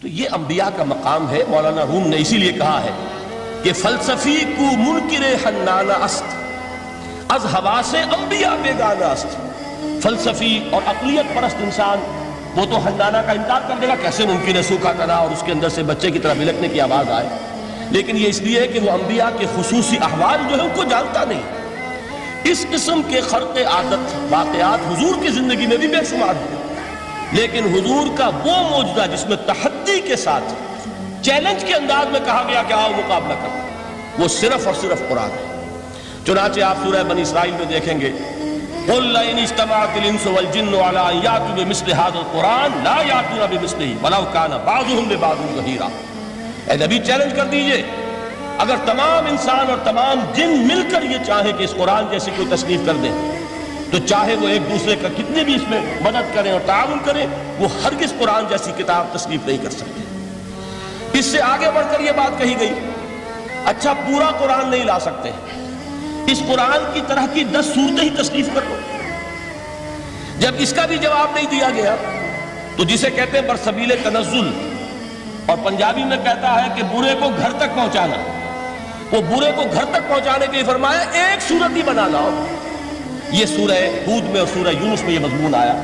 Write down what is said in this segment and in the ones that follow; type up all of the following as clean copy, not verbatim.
تو یہ انبیاء کا مقام ہے. مولانا روم نے اسی لیے کہا ہے کہ فلسفی کو منکر حنانہ است، از حواس انبیاء بیگانہ است. فلسفی اور عقلیت پرست انسان وہ تو حنانہ کا انکار کر دے گا، کیسے ممکن ہے سوکھا تنا اور اس کے اندر سے بچے کی طرح بلکنے کی آواز آئے. لیکن یہ اس لیے کہ وہ انبیاء کے خصوصی احوال جو ہے ان کو جانتا نہیں. اس قسم کے خرق عادت واقعات حضور کی زندگی میں بھی بے شمار ہیں، لیکن حضور کا وہ معجزہ جس میں تحدی کے ساتھ چیلنج کے انداز میں کہا گیا کہ آؤ مقابلہ کرو، وہ صرف اور صرف قرآن ہے. چنانچہ آپ سورہ بنی اسرائیل میں دیکھیں گے قُلْ لَئِنِ اجْتَمَعَتِ الْإِنسُ وَالْجِنُّ عَلَىٰ أَن يَأْتُوا بِمِثْلِ هَٰذَا الْقُرْآنِ لَا يَأْتُونَ بِمِثْلِهِ وَلَوْ كَانَ بَعْضُهُمْ لِبَعْضٍ ظَهِيرًا. اے نبی چیلنج کر دیجئے، اگر تمام انسان اور تمام جن مل کر یہ چاہیں کہ اس قرآن جیسی کوئی تصنیف کر دیں، تو چاہے وہ ایک دوسرے کا کتنی بھی اس میں مدد کریں اور تعاون کریں، وہ ہرگز قرآن جیسی کتاب تصنیف نہیں کر سکتے. اس سے آگے بڑھ کر یہ بات کہی گئی، اچھا پورا قرآن نہیں لا سکتے، اس قرآن کی طرح کی 10 صورتیں ہی تصنیف کر لو. جب اس کا بھی جواب نہیں دیا گیا تو جسے کہتے ہیں برسبیل تنزل، اور پنجابی میں کہتا ہے کہ برے کو گھر تک پہنچانا، وہ برے کو گھر تک پہنچانے کے لیے فرمایا ایک صورت ہی بنا لاؤ. یہ سورہ ہود میں اور سورہ یونس میں یہ مضمون آیا،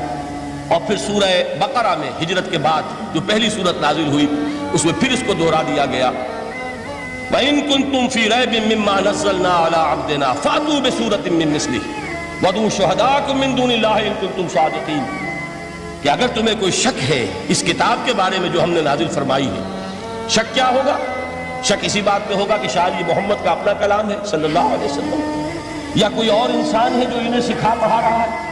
اور پھر سورہ بقرہ میں ہجرت کے بعد جو پہلی صورت نازل ہوئی اس میں پھر اس کو دوہرا دیا گیا. وَإِن كُنتُمْ فِي رَيْبٍ مِّمَّا نَزَّلْنَا عَلَىٰ عَبْدِنَا فَأْتُوا بِسُورَةٍ مِّن مِّثْلِهِ وَادْعُوا شُهَدَاءَكُم مِّن دُونِ اللَّهِ إِن كُنتُمْ صَادِقِينَ. کہ اگر تمہیں کوئی شک ہے اس کتاب کے بارے میں جو ہم نے نازل فرمائی ہے، شک کیا ہوگا؟ شک اسی بات میں ہوگا کہ شاید یہ محمد کا اپنا کلام ہے صلی اللہ علیہ وسلم، یا کوئی اور انسان ہے جو انہیں سکھا پڑھا رہا ہے.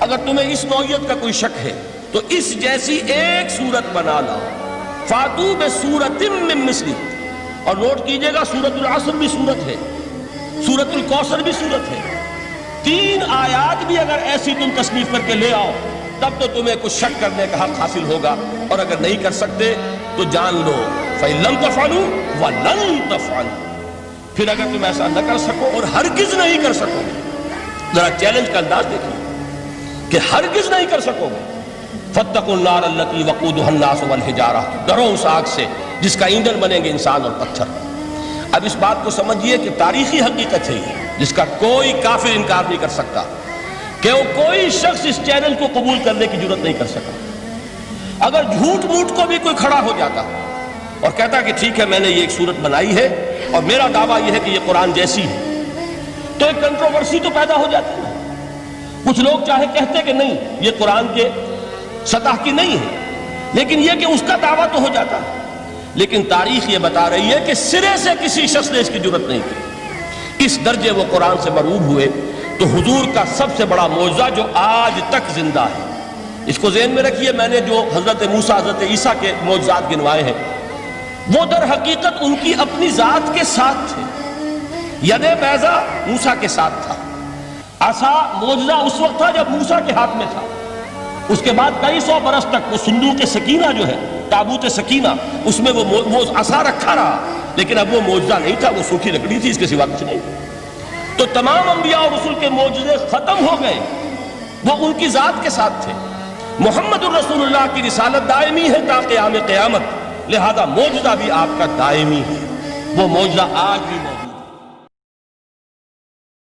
اگر تمہیں اس نوعیت کا کوئی شک ہے تو اس جیسی ایک صورت بنا لاؤ. فَأْتُوا بِسُورَةٍ مِّن مِّثْلِهِ. اور نوٹ کیجئے گا سورۃ العصر بھی صورت ہے، سورۃ الکوثر بھی صورت ہے. 3 آیات بھی اگر ایسی تم تصنیف کر کے لے آؤ تب تو تمہیں کچھ شک کرنے کا حق حاصل ہوگا. اور اگر نہیں کر سکتے تو جان لو فَإِن لَّمْ تَفْعَلُوا وَلَن تَفْعَلُوا. پھر اگر تم ایسا نہ کر سکو اور ہرگز نہیں کر سکو گے، ذرا چیلنج کا انداز دیکھیے کہ ہرگز نہیں کر سکو گے. فَاتَّقُوا النَّارَ الَّتِي وَقُودُهَا النَّاسُ وَالْحِجَارَةُ. ڈرو اس آگ سے جس کا ایندھن بنیں گے انسان اور پتھر. اب اس بات کو سمجھیے کہ تاریخی حقیقت ہے یہ جس کا کوئی کافر انکار نہیں کر سکتا کہ وہ کوئی شخص اس چیلنج کو قبول کرنے کی جرت نہیں کر سکا. اگر جھوٹ موٹ کو بھی کوئی کھڑا ہو جاتا اور کہتا کہ ٹھیک ہے میں نے یہ ایک صورت بنائی ہے اور میرا دعویٰ یہ ہے کہ یہ قرآن جیسی ہے، تو ایک کنٹروورسی تو پیدا ہو جاتی ہے. کچھ لوگ چاہے کہتے کہ نہیں یہ قرآن کے سطح کی نہیں ہے، لیکن یہ کہ اس کا دعویٰ تو ہو جاتا. لیکن تاریخ یہ بتا رہی ہے کہ سرے سے کسی شخص نے اس کی جرت نہیں کی. اس درجے وہ قرآن سے مرعوب ہوئے. تو حضور کا سب سے بڑا معجزہ جو آج تک زندہ ہے، اس کو ذہن میں رکھیے، میں نے جو حضرت موسیٰ حضرت عیسیٰ کے معجزات گنوائے ہیں وہ در حقیقت ان کی اپنی ذات کے ساتھ تھے. ید بیضا موسیٰ کے ساتھ تھا، عصا معجزہ اس وقت تھا جب موسیٰ کے ہاتھ میں تھا. اس کے بعد کئی 100 برس تک وہ صندوق سکینہ جو ہے، تابوت سکینہ، اس میں وہ عصا رکھا رہا، لیکن اب وہ معجزہ نہیں تھا، وہ سوکھی لکڑی تھی، اس کے سوا کچھ نہیں. تو تمام انبیاء اور رسول کے معجزے ختم ہو گئے، وہ ان کی ذات کے ساتھ تھے. محمد الرسول اللہ کی رسالت دائمی ہے تا قیام قیامت، لہذا معجزہ بھی آپ کا دائمی ہے. وہ معجزہ آج بھی موجود ہے.